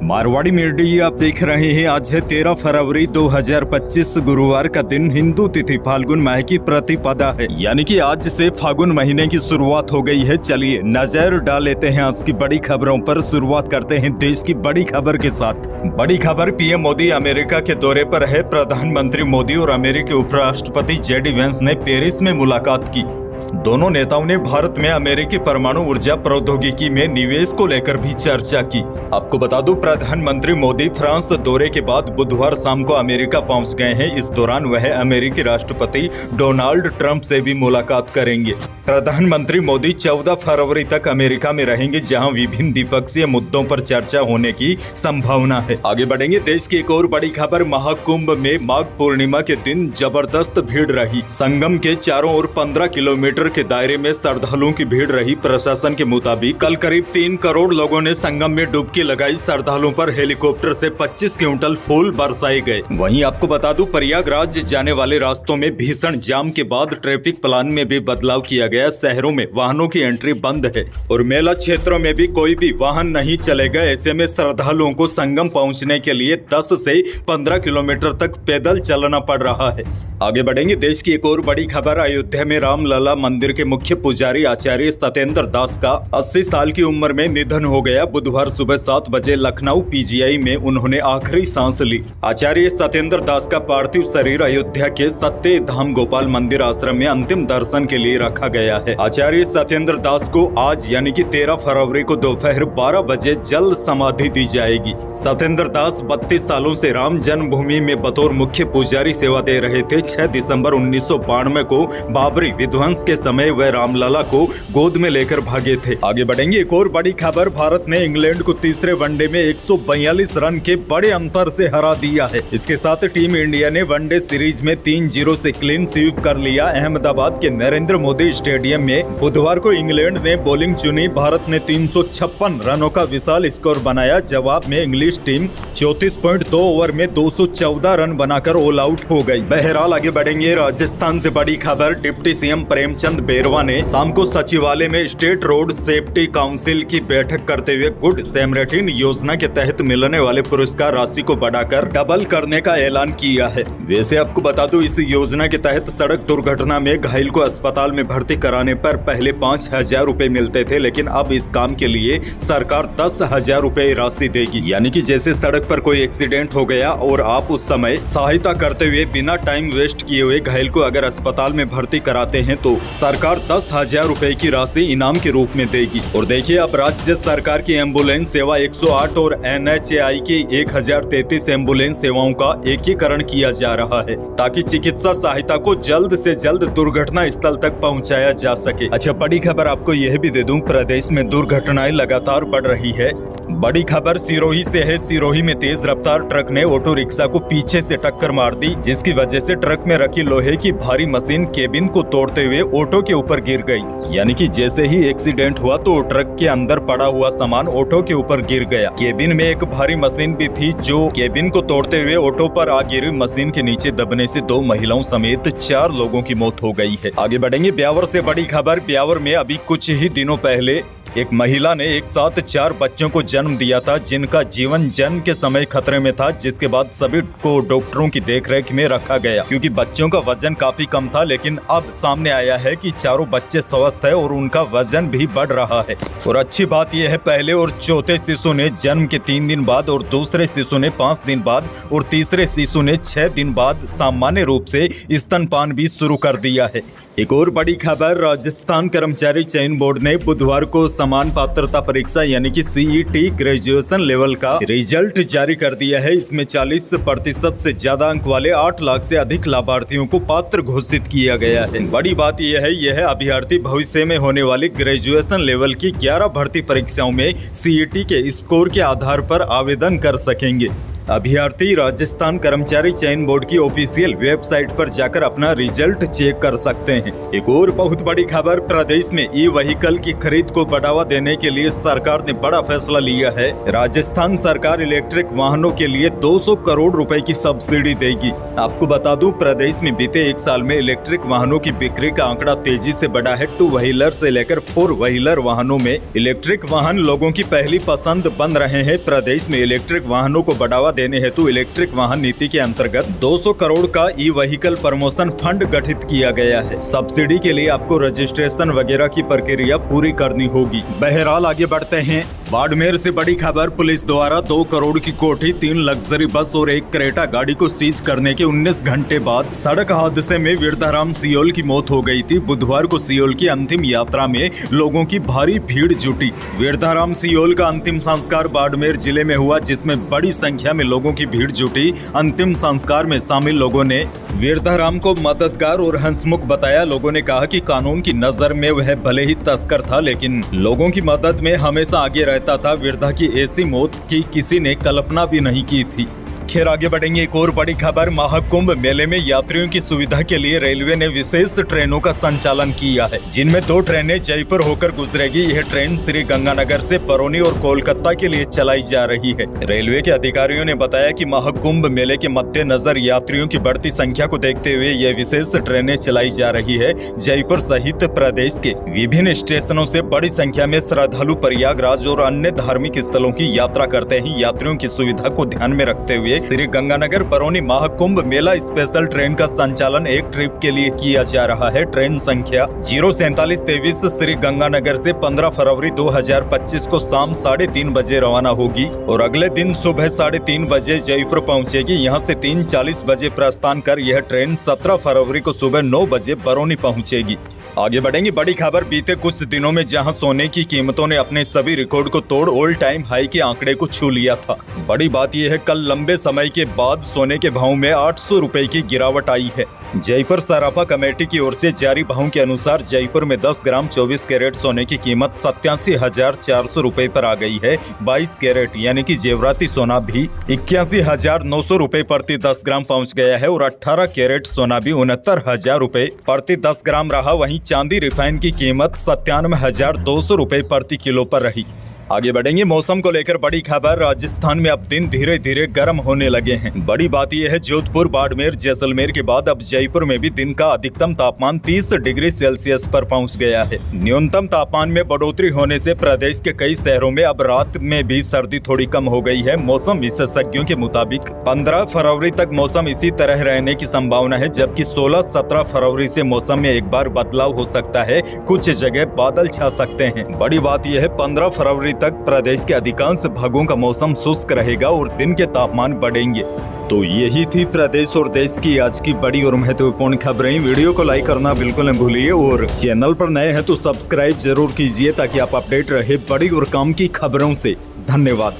Marwari media आप देख रहे हैं। आज है 13 फरवरी 2025 गुरुवार का दिन। हिंदू तिथि फाल्गुन माह की प्रतिपदा है, यानी कि आज से फागुन महीने की शुरुआत हो गई है। चलिए नजर डाल लेते हैं आज की बड़ी खबरों पर। शुरुआत करते हैं देश की बड़ी खबर के साथ। बड़ी खबर, पीएम मोदी अमेरिका के दौरे पर है। प्रधानमंत्री मोदी और अमेरिकी उपराष्ट्रपति जेडी वेंस ने पेरिस में मुलाकात की। दोनों नेताओं ने भारत में अमेरिकी परमाणु ऊर्जा प्रौद्योगिकी में निवेश को लेकर भी चर्चा की। आपको बता दूं, प्रधानमंत्री मोदी फ्रांस दौरे के बाद बुधवार शाम को अमेरिका पहुंच गए हैं। इस दौरान वह अमेरिकी राष्ट्रपति डोनाल्ड ट्रंप से भी मुलाकात करेंगे। प्रधानमंत्री मोदी 14 फरवरी तक अमेरिका में रहेंगे, जहां विभिन्न द्विपक्षीय मुद्दों पर चर्चा होने की संभावना है। आगे बढ़ेंगे। देश की एक और बड़ी खबर, महाकुंभ में माघ पूर्णिमा के दिन जबरदस्त भीड़ रही। संगम के चारों ओर 15 किलोमीटर के दायरे में श्रद्धालुओं की भीड़ रही। प्रशासन के मुताबिक कल करीब 3 करोड़ लोगों ने संगम में डुबकी लगाई। श्रद्धालुओं पर हेलीकॉप्टर से 25 क्विंटल फूल बरसाए गए। वहीं आपको बता दूं, प्रयागराज जाने वाले रास्तों में भीषण जाम के बाद ट्रैफिक प्लान में भी बदलाव किया गया। शहरों में वाहनों की एंट्री बंद है और मेला क्षेत्रों में भी कोई भी वाहन नहीं चलेगा। ऐसे में श्रद्धालुओं को संगम पहुंचने के लिए 10 से 15 किलोमीटर तक पैदल चलना पड़ रहा है। आगे बढ़ेंगे। देश की एक और बड़ी खबर, अयोध्या में रामलला मंदिर के मुख्य पुजारी आचार्य सत्येंद्र दास का 80 साल की उम्र में निधन हो गया। बुधवार सुबह 7 बजे लखनऊ पीजीआई में उन्होंने आखिरी सांस ली। आचार्य सत्येंद्र दास का पार्थिव शरीर अयोध्या के सत्य धाम गोपाल मंदिर आश्रम में अंतिम दर्शन के लिए रखा गया है। आचार्य सत्येंद्र दास को आज यानी कि 13 फरवरी को दोपहर 12 बजे जल समाधि दी जाएगी। सत्येंद्र दास 32 सालों से राम जन्मभूमि में बतौर मुख्य पुजारी सेवा दे रहे थे। 6 दिसंबर 1992 को बाबरी विध्वंस के समय वह रामलला को गोद में लेकर भागे थे। आगे बढ़ेंगे। एक और बड़ी खबर, भारत ने इंग्लैंड को तीसरे वनडे में 142 रन के बड़े अंतर से हरा दिया है। इसके साथ टीम इंडिया ने वनडे सीरीज में 3-0 से क्लीन स्वीप कर लिया। अहमदाबाद के नरेंद्र मोदी स्टेडियम में बुधवार को इंग्लैंड ने बॉलिंग चुनी। भारत ने 356 रनों का विशाल स्कोर बनाया। जवाब में इंग्लिश टीम 34.2 ओवर में 214 रन बनाकर ऑल आउट हो गई। बहरहाल आगे बढ़ेंगे। राजस्थान से बड़ी खबर, डिप्टी सीएम प्रेमचंद बेरवा ने शाम को सचिवालय में स्टेट रोड सेफ्टी काउंसिल की बैठक करते हुए गुड सैमरिटन योजना के तहत मिलने वाले पुरस्कार राशि को बढ़ाकर डबल करने का ऐलान किया है। वैसे आपको बता दूं, इस योजना के तहत सड़क दुर्घटना में घायल को अस्पताल में भर्ती कराने पर पहले 5,000 रुपए मिलते थे, लेकिन अब इस काम के लिए सरकार 10,000 रुपए राशि देगी। यानी कि जैसे सड़क पर कोई एक्सीडेंट हो गया और आप उस समय सहायता करते हुए बिना टाइम वेस्ट किए हुए घायल को अगर अस्पताल में भर्ती कराते हैं तो सरकार 10,000 रुपए की राशि इनाम के रूप में देगी। और देखिए, अब राज्य सरकार की एम्बुलेंस सेवा 108 और NHAI की 1033 एम्बुलेंस सेवाओं का एकीकरण किया जा रहा है, ताकि चिकित्सा सहायता को जल्द से जल्द दुर्घटना स्थल तक पहुंचाया जा सके। अच्छा, बड़ी खबर आपको यह भी दे दूं, प्रदेश में दुर्घटनाएं लगातार बढ़ रही है। बड़ी खबर सिरोही से है। सिरोही में तेज रफ्तार ट्रक ने ऑटो रिक्शा को पीछे से टक्कर मार दी, जिसकी वजह से ट्रक में रखी लोहे की भारी मशीन केबिन को तोड़ते हुए ऑटो के ऊपर गिर गई। यानी कि जैसे ही एक्सीडेंट हुआ तो ट्रक के अंदर पड़ा हुआ सामान ऑटो के ऊपर गिर गया। केबिन में एक भारी मशीन भी थी, जो केबिन को तोड़ते हुए ऑटो पर आ गिरी। मशीन के नीचे दबने से 2 महिलाओं समेत 4 लोगों की मौत हो गई है। आगे बढ़ेंगे। ब्यावर से बड़ी खबर, ब्यावर में अभी कुछ ही दिनों पहले एक महिला ने एक साथ 4 बच्चों को जन्म दिया था, जिनका जीवन जन्म के समय खतरे में था, जिसके बाद सभी को डॉक्टरों की देखरेख में रखा गया, क्योंकि बच्चों का वजन काफी कम था। लेकिन अब सामने आया है कि चारों बच्चे स्वस्थ है और उनका वजन भी बढ़ रहा है। और अच्छी बात यह है, पहले और चौथे शिशु ने जन्म के 3 दिन बाद और दूसरे शिशु ने 5 दिन बाद और तीसरे शिशु ने 6 दिन बाद सामान्य रूप से स्तनपान भी शुरू कर दिया है। एक और बड़ी खबर, राजस्थान कर्मचारी चयन बोर्ड ने बुधवार को समान पात्रता परीक्षा यानी कि CET ग्रेजुएशन लेवल का रिजल्ट जारी कर दिया है। इसमें 40% से ज्यादा अंक वाले 8 लाख से अधिक लाभार्थियों को पात्र घोषित किया गया है। बड़ी बात यह अभ्यर्थी भविष्य में होने वाली ग्रेजुएशन लेवल की 11 भर्ती परीक्षाओं में CET के स्कोर के आधार पर आवेदन कर सकेंगे। अभ्यर्थी राजस्थान कर्मचारी चयन बोर्ड की ऑफिशियल वेबसाइट पर जाकर अपना रिजल्ट चेक कर सकते हैं। एक और बहुत बड़ी खबर, प्रदेश में ई व्हीकल की खरीद को बढ़ावा देने के लिए सरकार ने बड़ा फैसला लिया है। राजस्थान सरकार इलेक्ट्रिक वाहनों के लिए 200 करोड़ रुपए की सब्सिडी देगी। आपको बता दूं, प्रदेश में बीते एक साल में इलेक्ट्रिक वाहनों की बिक्री का आंकड़ा तेजी से बढ़ा है। 2 व्हीलर से लेकर 4 व्हीलर वाहनों में इलेक्ट्रिक वाहन लोगों की पहली पसंद बन रहे हैं। प्रदेश में इलेक्ट्रिक वाहनों को बढ़ावा देने हेतु इलेक्ट्रिक वाहन नीति के अंतर्गत 200 करोड़ का ई व्हीकल प्रमोशन फंड गठित किया गया है। सब्सिडी के लिए आपको रजिस्ट्रेशन वगैरह की प्रक्रिया पूरी करनी होगी। बहरहाल आगे बढ़ते हैं। बाड़मेर से बड़ी खबर, पुलिस द्वारा 2 करोड़ की कोठी, 3 लग्जरी बस और 1 क्रेटा गाड़ी को सीज करने के 19 घंटे बाद सड़क हादसे में विरधाराम सियोल की मौत हो गई थी। बुधवार को सियोल की अंतिम यात्रा में लोगों की भारी भीड़ जुटी। विरधाराम सियोल का अंतिम संस्कार बाड़मेर जिले में हुआ, जिसमें बड़ी संख्या में लोगों की भीड़ जुटी। अंतिम संस्कार में शामिल लोगों ने विरधाराम को मददगार और हंसमुख बताया। लोगों ने कहा कि कानून की नजर में वह भले ही तस्कर था, लेकिन लोगों की मदद में हमेशा आगे रहता था। विरधा की ऐसी मौत की किसी ने कल्पना भी नहीं की थी। खैर आगे बढ़ेंगे। एक और बड़ी खबर, महाकुंभ मेले में यात्रियों की सुविधा के लिए रेलवे ने विशेष ट्रेनों का संचालन किया है, जिनमें 2 ट्रेनें जयपुर होकर गुजरेगी। यह ट्रेन श्री गंगानगर से बरौनी और कोलकाता के लिए चलाई जा रही है। रेलवे के अधिकारियों ने बताया कि महाकुंभ मेले के मद्देनजर यात्रियों की बढ़ती संख्या को देखते हुए यह विशेष ट्रेनें चलाई जा रही है। जयपुर सहित प्रदेश के विभिन्न स्टेशनों से बड़ी संख्या में श्रद्धालु प्रयागराज और अन्य धार्मिक स्थलों की यात्रा करते हैं। यात्रियों की सुविधा को ध्यान में रखते हुए श्री गंगानगर बरौनी महाकुंभ मेला स्पेशल ट्रेन का संचालन एक ट्रिप के लिए किया जा रहा है। ट्रेन संख्या 04723 श्री गंगानगर से 15 फरवरी 2025 को शाम 3:30 बजे रवाना होगी और अगले दिन सुबह 3:30 बजे जयपुर पहुंचेगी। यहां से 3:40 बजे प्रस्थान कर यह ट्रेन 17 फरवरी को सुबह 9 बजे बरौनी पहुंचेगी। आगे बढ़ेंगे। बड़ी खबर, बीते कुछ दिनों में जहां सोने की कीमतों ने अपने सभी रिकॉर्ड को तोड़ ऑल टाइम हाई के आंकड़े को छू लिया था। बड़ी बात यह है, कल लंबे समय के बाद सोने के भाव में 800 रुपए की गिरावट आई है। जयपुर सराफा कमेटी की ओर से जारी भाव के अनुसार जयपुर में 10 ग्राम 24 कैरेट सोने की कीमत 87,400 रुपए पर आ गई है। 22 कैरेट यानी कि जेवराती सोना भी 81,900 रुपए प्रति 10 ग्राम पहुंच गया है और 18 कैरेट सोना भी 69,000 रुपए प्रति 10 ग्राम रहा। वहीं चांदी रिफाइन की कीमत 97,200 रुपए प्रति किलो पर रही। आगे बढ़ेंगे। मौसम को लेकर बड़ी खबर, राजस्थान में अब दिन धीरे धीरे गर्म होने लगे हैं। बड़ी बात यह है, जोधपुर, बाड़मेर, जैसलमेर के बाद अब जयपुर में भी दिन का अधिकतम तापमान 30 डिग्री सेल्सियस पर पहुंच गया है। न्यूनतम तापमान में बढ़ोतरी होने से प्रदेश के कई शहरों में अब रात में भी सर्दी थोड़ी कम हो गई है। मौसम विशेषज्ञों के मुताबिक 15 फरवरी तक मौसम इसी तरह रहने की संभावना है, जबकि 16-17 फरवरी से मौसम में एक बार बदलाव हो सकता है। कुछ जगह बादल छा सकते हैं। बड़ी बात यह है, 15 फरवरी तक प्रदेश के अधिकांश भागों का मौसम शुष्क रहेगा और दिन के तापमान बढ़ेंगे। तो यही थी प्रदेश और देश की आज की बड़ी और महत्वपूर्ण खबरें। वीडियो को लाइक करना बिल्कुल न भूलिए और चैनल पर नए हैं तो सब्सक्राइब जरूर कीजिए ताकि आप अपडेट रहे बड़ी और काम की खबरों से। धन्यवाद।